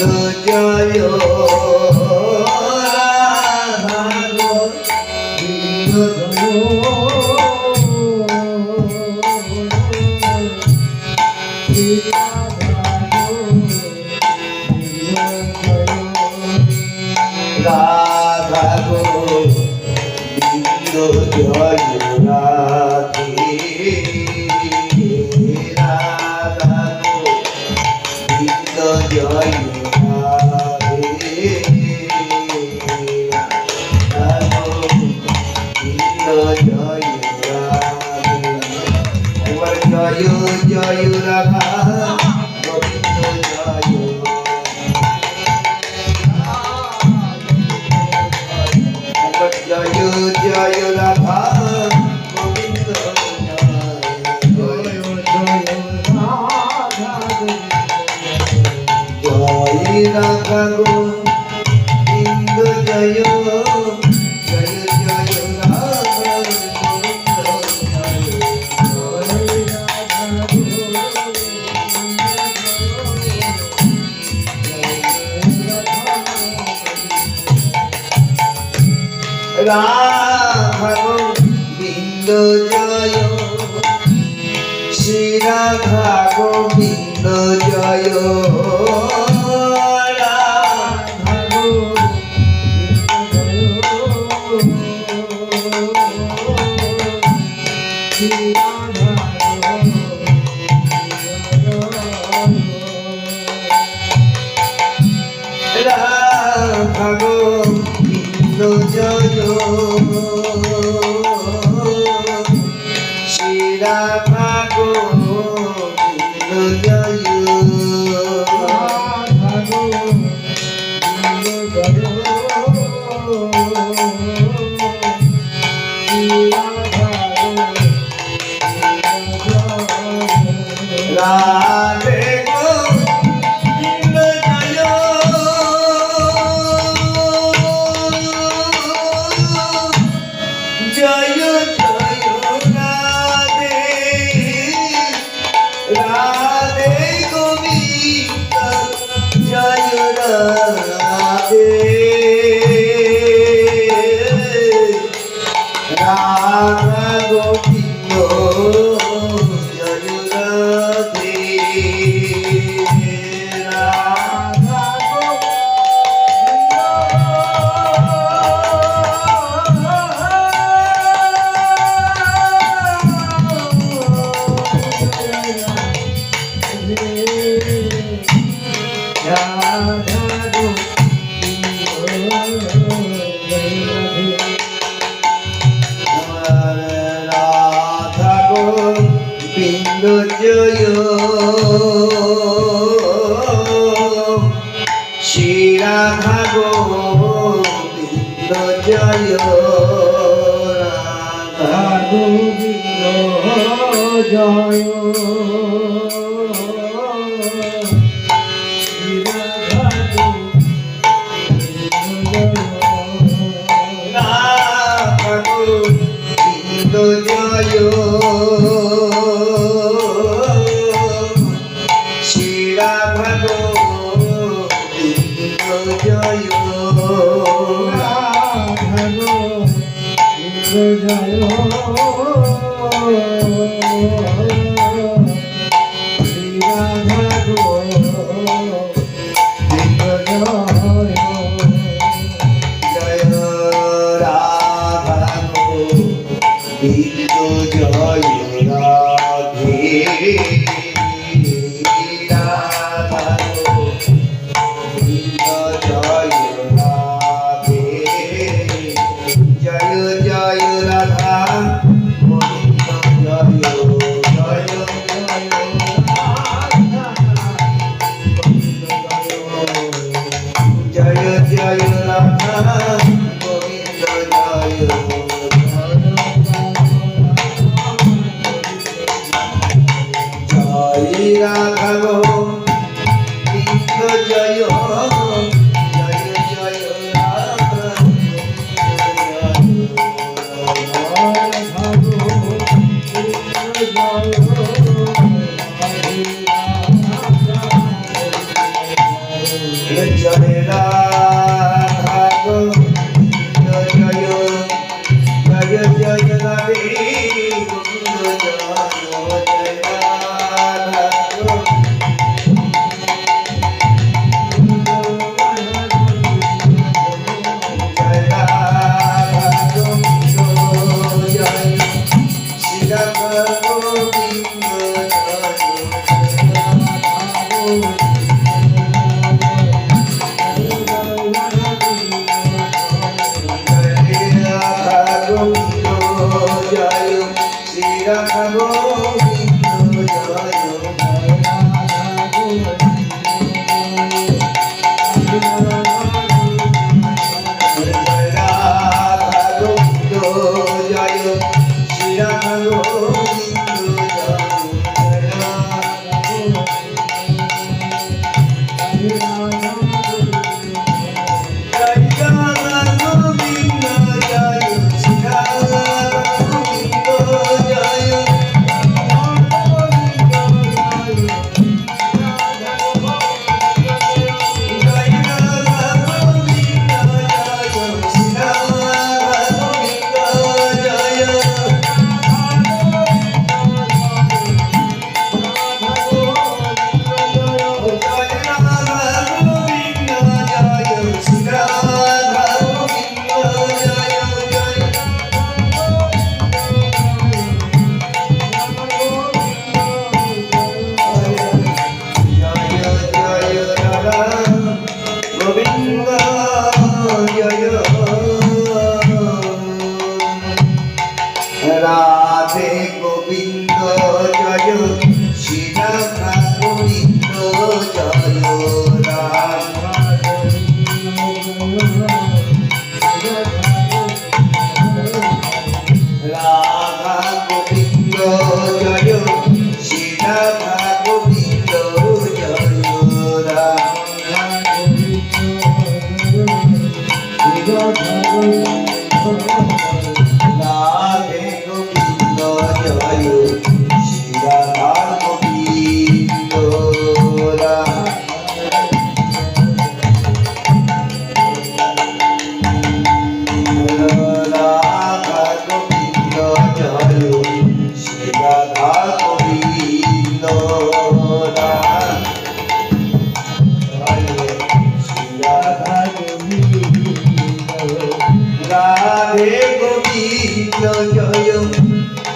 জয় রাধা গোবিন্দ রাধা গোবিন্দ জয় রাধে রাধা গোবিন্দ জয় রাধে রাধা গোবিন্দ জয় রাধে একবার জয় জয় রাধা গোবিন্দ জয় জয় জয় রাধা গোবিন্দ জয় রাধা গোবিন্দ জয় জয় জয় রাধা রাধা গোবিন্দ জয় শ্রী রাধা গোবিন্দ জয় রাধা গোবিন্দ জয় শ্রী রাধা গোবিন্দ জয় রাধা গোবিন্দ জয় শ্রী রাধা রাধে জয় জয় রাধে রাধে গোবিন্দ জয় রাধে রাধা গোবিন্দ জয় রাধে রাধা গোবিন্দ জয় শ্রী রাধা গোবিন্দ জয় রাধা গোবিন্দ জয় জয় শ্রী রাধা গোবিন্দ জয় রাধা গোবিন্দ জয় শ্রী রাধা গোবিন্দ জয় জয় রাধা গোবিন্দ জয় রাধে রাধা গোবিন্দ জয় রাধে জয় জয় রাধা গোবিন্দ জয় জয় জয় জয় রাধা গোবিন্দ জয় রাধা গোবিন্দ জয় জয় রাধা গোবিন্দ জয় জয় জয় রাধে গোবিন্দ জয় জয় রাধা জয় রাধা গোবিন্দ জয় শ্রী রাধা গোবিন্দ রাধে গোবিন্দ জয় শ্রী রাধা গোবিন্দ জয় রাধা গোবিন্দ জয় শ্রী রাধা গোবিন্দ জয় রাধে গোবিন্দ জয় শ্রী রাধা গোবিন্দ রাধা গোবিন্দ জয় শ্রী রাধা গোবিন্দ রাধে গোবিন্দ জয়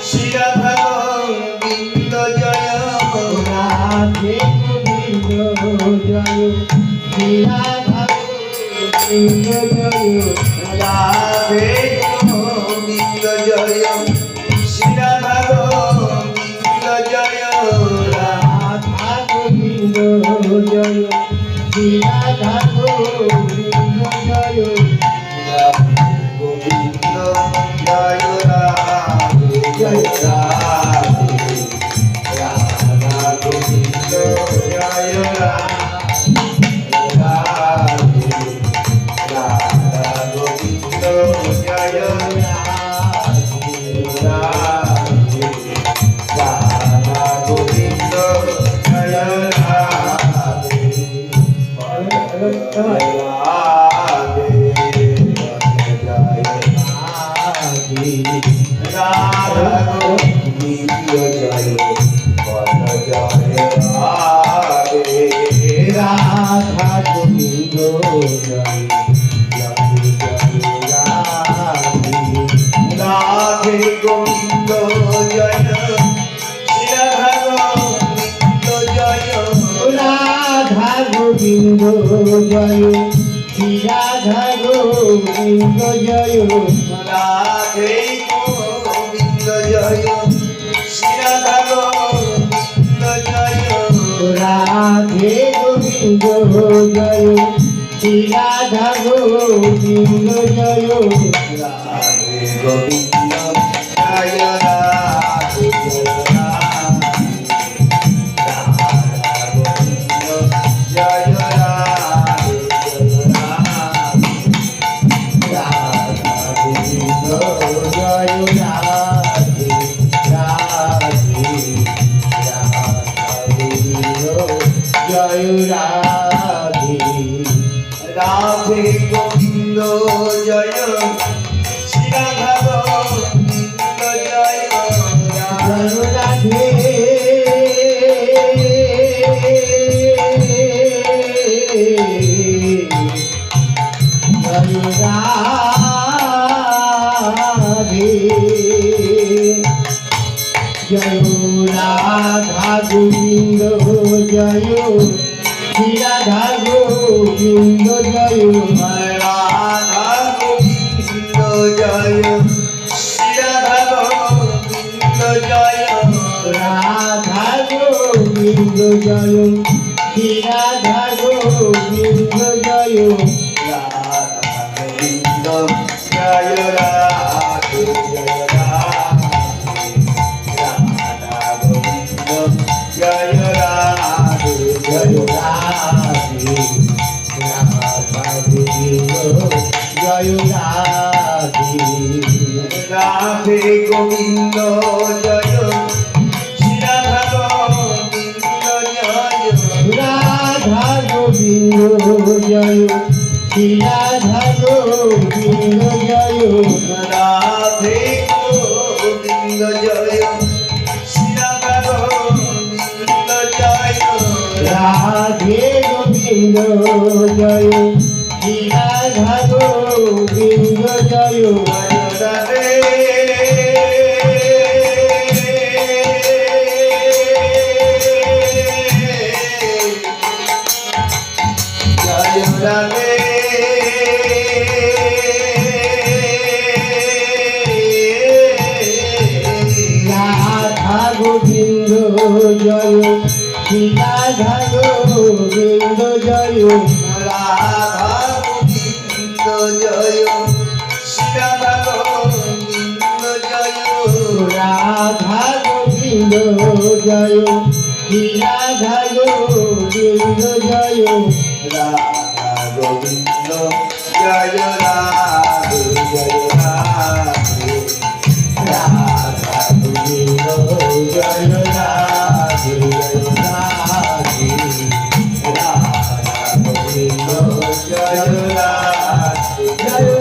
শ্রী রাধা গোবিন্দ জয় রাধে গোবিন্দ জয় শ্রী রাধা গোবিন্দ জয় রাধে গোবিন্দ জয় শ্রী রাধা গোবিন্দ জয় রাধা গোবিন্দ জয় শ্রী রাধা গোবিন্দ জয় গোবিন্দ জয় রাধে জয় রাধে রাধা গোবিন্দ জয় রাধে রাধা গোবিন্দ জয় রাধে রাধা গোবিন্দ জয় রাধে রাধা গোবিন্দ জয় বল জয় রাধে রাধা গোবিন্দ জয় জয় জয় রাধে রাধে গোবিন্দ জয় শ্রী রাধা গোবিন্দ জয় রাধা গোবিন্দ জয় শ্রী রাধা গোবিন্দ জয় রাধে গোবিন্দ জয় শ্রী রাধা গোবিন্দ জয় রাধে গোবিন্দ জয় শ্রী রাধা গোবিন্দ জয় রাধে গোবিন্দ জয় রাধে জয় জয় রাধে রাধে গোবিন্দ জয় শ্রী রাধা গোবিন্দ জয় রাধে জয় রাধে জয় রাধা গোবিন্দ জয় শ্রী রাধা গোবিন্দ জয় রাধা গোবিন্দ জয় শ্রী রাধা গোবিন্দ জয় রাধা গোবিন্দ জয় শ্রী রাধা গোবিন্দ জয় রাধা গোবিন্দ জয় রাধে জয় রাধা গোবিন্দ জয় রাধে জয় জয় রাধে রাধা গোবিন্দ জয় রাধে রাধে গোবিন্দ জয় শ্রী রাধা গোবিন্দ জয় রাধা গোবিন্দ জয় শ্রী রাধা গোবিন্দ জয় রাধে গোবিন্দ জয় শ্রী রাধা গোবিন্দ জয় রাধে গোবিন্দ জয় শ্রী রাধা গোবিন্দ জয় রাধে জয় রাধে রাধা গোবিন্দ জয় শ্রী রাধা গোবিন্দ জয় রাধা গোবিন্দ জয় শ্রী রাধা গোবিন্দ জয় রাধা গোবিন্দ জয় শ্রী রাধা গোবিন্দ জয় রাধা গোবিন্দ জয় রাধে জয় রাধে রাধা গোবিন্দ জয় রাধে জয় রাধে রাধা গোবিন্দ জয় রাধে জয়